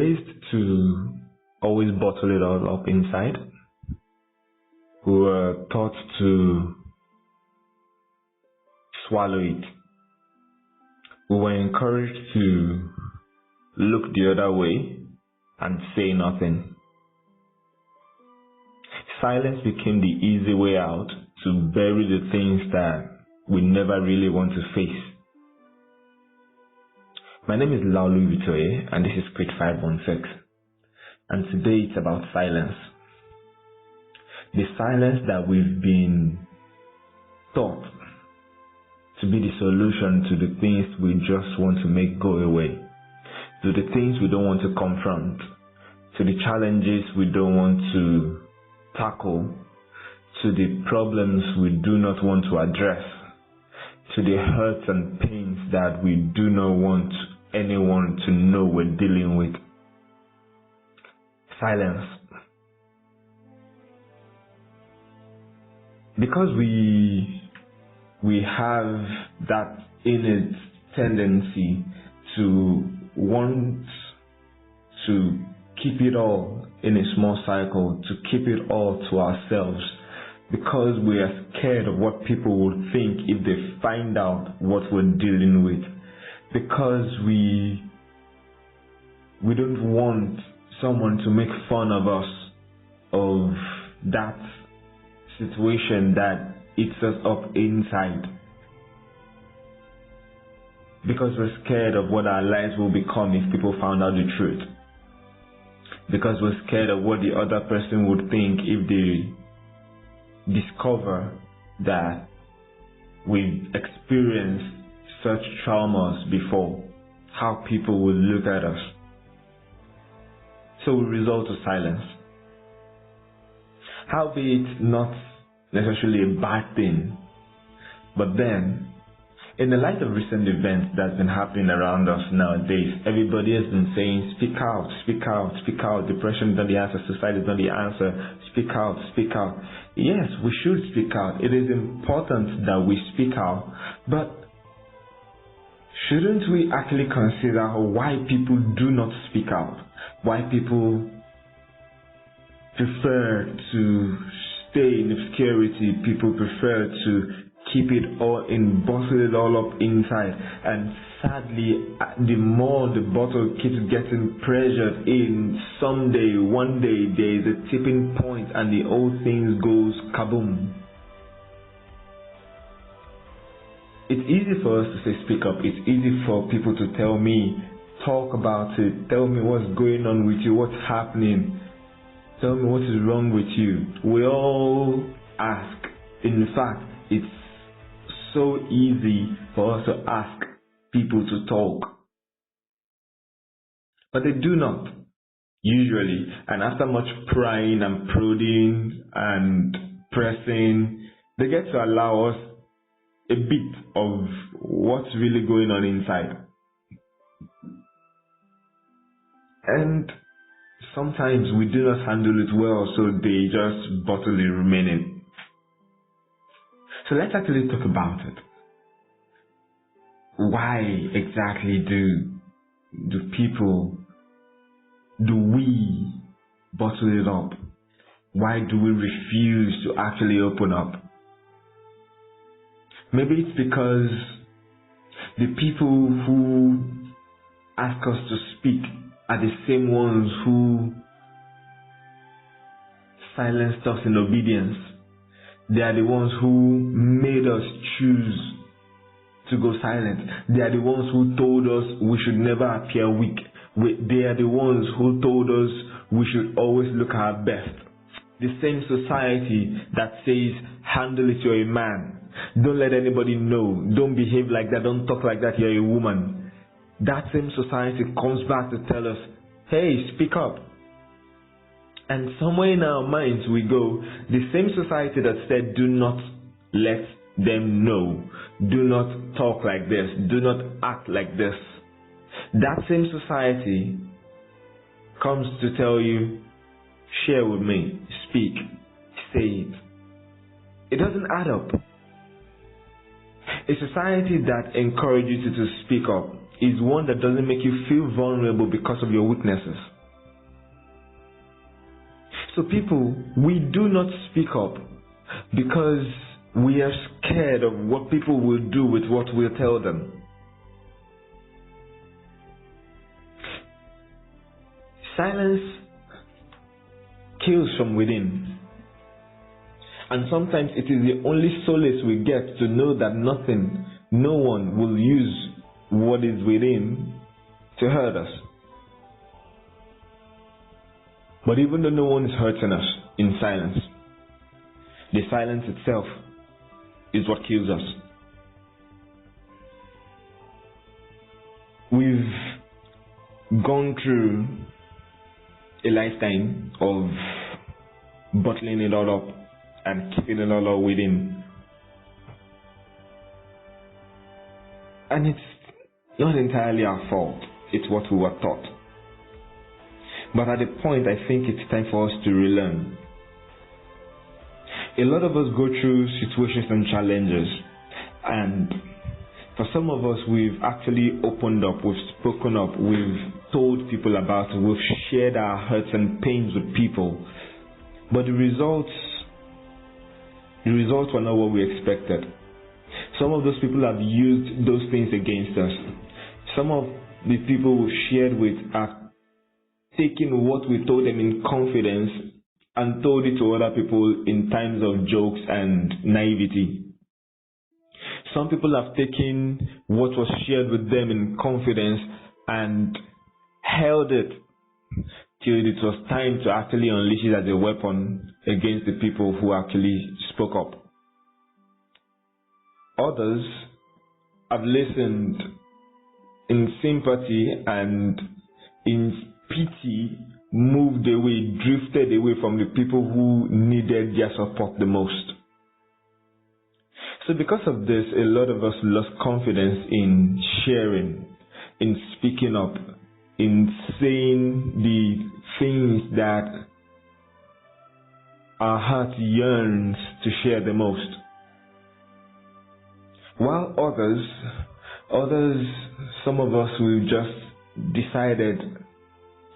raised to always bottle it all up inside. We were taught to swallow it. We were encouraged to look the other way and say nothing. Silence became the easy way out to bury the things that we never really want to face. My name is Laulu Vitoye, and this is Quit 516. And today it's about silence. The silence that we've been taught to be the solution to the things we just want to make go away, to the things we don't want to confront, to the challenges we don't want to tackle, to the problems we do not want to address, to the hurts and pains that we do not want anyone to know we're dealing with. Silence. Because we have that innate tendency to want to keep it all in a small cycle, to keep it all to ourselves, because we are scared of what people will think if they find out what we're dealing with, because we don't want someone to make fun of us, of that situation that eats us up inside, because we're scared of what our lives will become if people found out the truth, because we're scared of what the other person would think if they discover that we've experienced such traumas before, how people will look at us. So we resort to silence. Howbeit not necessarily a bad thing, but then, in the light of recent events that's been happening around us nowadays, everybody has been saying, speak out, speak out, speak out. Depression is not the answer, suicide is not the answer. Speak out, speak out. Yes, we should speak out. It is important that we speak out, but shouldn't we actually consider why people do not speak out? Why people prefer to stay in obscurity, people prefer to keep it all in, bottle it all up inside, and sadly, the more the bottle keeps getting pressured in, someday, one day, there is a tipping point and the whole thing goes kaboom. It's easy for us to say speak up. It's easy for people to tell me, talk about it, tell me what's going on with you, what's happening, tell me what is wrong with you. We all ask. In fact, it's so easy for us to ask people to talk, but they do not, usually. And after much prying and prodding and pressing, they get to allow us a bit of what's really going on inside. And sometimes we do not handle it well, so they just bottle it remaining. So let's actually talk about it. Why exactly do we bottle it up? Why do we refuse to actually open up? Maybe it's because the people who ask us to speak are the same ones who silenced us in obedience. They are the ones who made us choose to go silent. They are the ones who told us we should never appear weak. They are the ones who told us we should always look our best. The same society that says, handle it, you're a man. Don't let anybody know. Don't behave like that. Don't talk like that. You're a woman. That same society comes back to tell us, hey, speak up. And somewhere in our minds we go, the same society that said, do not let them know. Do not talk like this. Do not act like this. That same society comes to tell you, share with me, speak, say it. It doesn't add up. A society that encourages you to speak up, is one that doesn't make you feel vulnerable because of your weaknesses. So people, we do not speak up because we are scared of what people will do with what we'll tell them. Silence kills from within. And sometimes it is the only solace we get to know that no one will use what is within to hurt us. But even though no one is hurting us in silence, the silence itself is what kills us. We've gone through a lifetime of bottling it all up and keeping it all up within. And it's not entirely our fault. It's what we were taught. But at a point, I think it's time for us to relearn. A lot of us go through situations and challenges, and for some of us, we've actually opened up, we've spoken up, we've told people about it, we've shared our hurts and pains with people. But the results were not what we expected. Some of those people have used those things against us. Some of the people we've shared with have taken what we told them in confidence and told it to other people in times of jokes and naivety. Some people have taken what was shared with them in confidence and held it till it was time to actually unleash it as a weapon against the people who actually spoke up. Others have listened in sympathy and in pity, moved away, drifted away from the people who needed their support the most. So because of this, a lot of us lost confidence in sharing, in speaking up, in saying the things that our heart yearns to share the most. While others, some of us will just decided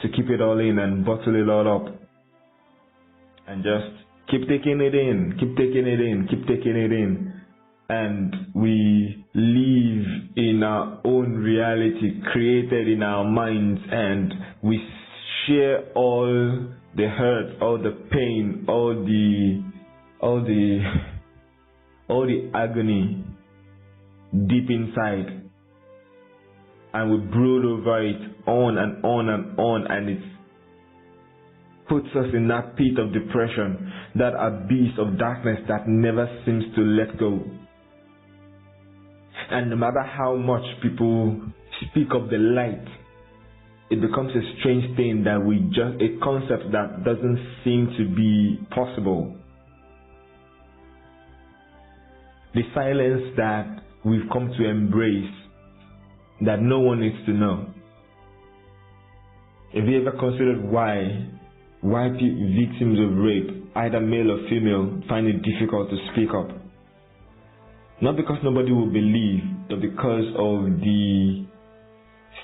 to keep it all in and bottle it all up and just keep taking it in, keep taking it in, keep taking it in. And we live in our own reality created in our minds, and we share all the hurt, all the pain, all the agony deep inside, and we brood over it on and on and on, and it puts us in that pit of depression, that abyss of darkness that never seems to let go. And no matter how much people speak of the light, it becomes a strange thing that a concept that doesn't seem to be possible. The silence that we've come to embrace, that no one needs to know. Have you ever considered why victims of rape, either male or female, find it difficult to speak up? Not because nobody will believe, but because of the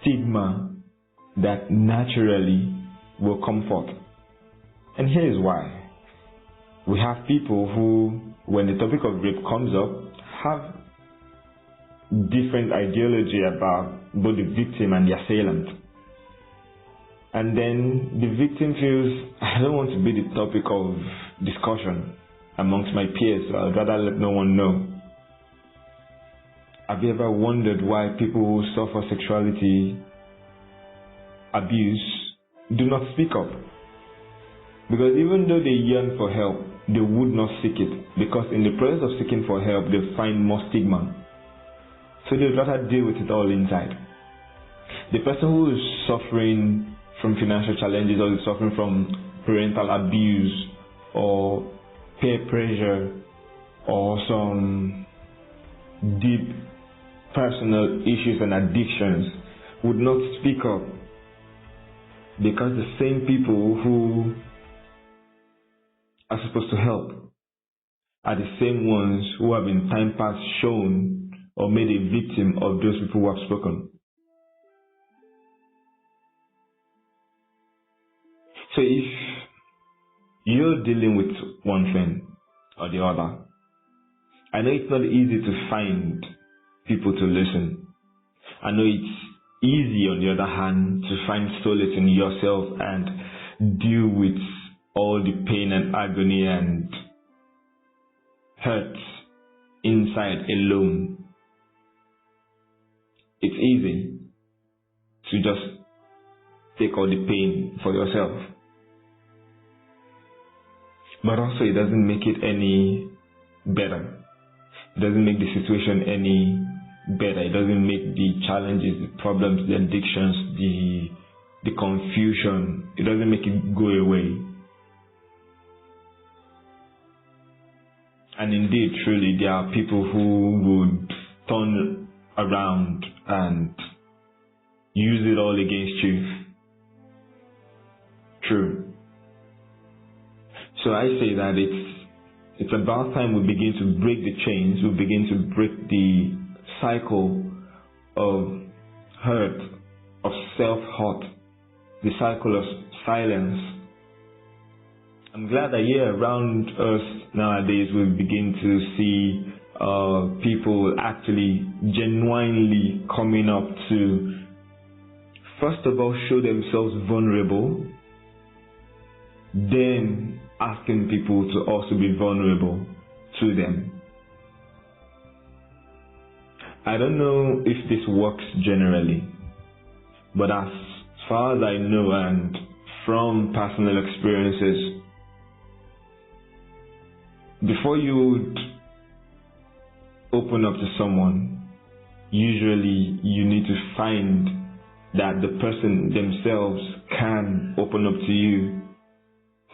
stigma that naturally will come forth. And here is why. We have people who, when the topic of rape comes up, have different ideology about both the victim and the assailant. And then the victim feels, I don't want to be the topic of discussion amongst my peers, so I'd rather let no one know. Have you ever wondered why people who suffer sexuality abuse do not speak up? Because even though they yearn for help, they would not seek it, because in the process of seeking for help, they find more stigma. So they'd rather deal with it all inside. The person who is suffering from financial challenges, or is suffering from parental abuse or peer pressure or some deep personal issues and addictions, would not speak up, because the same people who are supposed to help are the same ones who have in time past shown or made a victim of those people who have spoken. So if you're dealing with one thing or the other, I know it's not easy to find people to listen. I know it's easy, on the other hand, to find solace in yourself and deal with all the pain and agony and hurt inside alone. It's easy to just take all the pain for yourself. But also it doesn't make it any better. It doesn't make the situation any better. It doesn't make the challenges, the problems, the addictions, the confusion, it doesn't make it go away. And indeed, truly, there are people who would turn around and use it all against you. True. So I say that it's about time we begin to break the chains, we begin to break the cycle of hurt, of self-hurt, the cycle of silence. I'm glad that around us nowadays we begin to see people actually genuinely coming up to, first of all, show themselves vulnerable, then asking people to also be vulnerable to them. I don't know if this works generally, but as far as I know and from personal experiences, before you would open up to someone, usually you need to find that the person themselves can open up to you,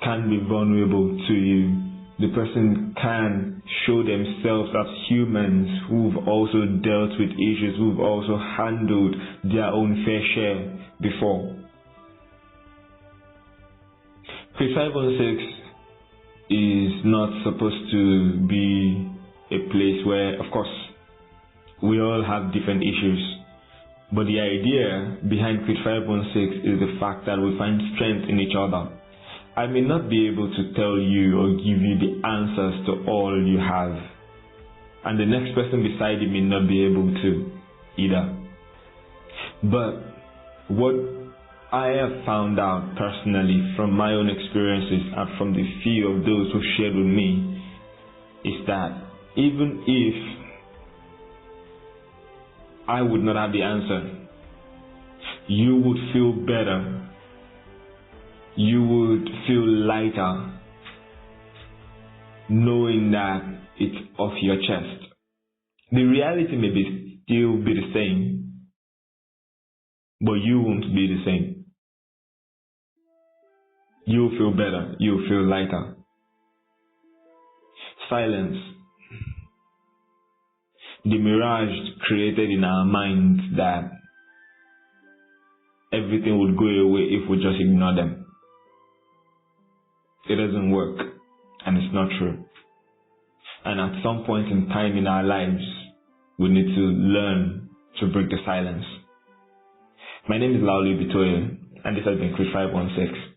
can be vulnerable to you. The person can show themselves as humans who've also dealt with issues, who've also handled their own fair share before. Creed 516 is not supposed to be a place where, of course, we all have different issues. But the idea behind Creed 516 is the fact that we find strength in each other. I may not be able to tell you or give you the answers to all you have, and the next person beside you may not be able to either. But what I have found out personally from my own experiences and from the few of those who shared with me is that even if I would not have the answer, you would feel better. You would feel lighter knowing that it's off your chest. The reality may still be the same, but you won't be the same. You'll feel better. You'll feel lighter. Silence. The mirage created in our minds that everything would go away if we just ignore them. It doesn't work, and it's not true. And at some point in time in our lives, we need to learn to break the silence. My name is Lauli Bitoye, and this has been Creed 516.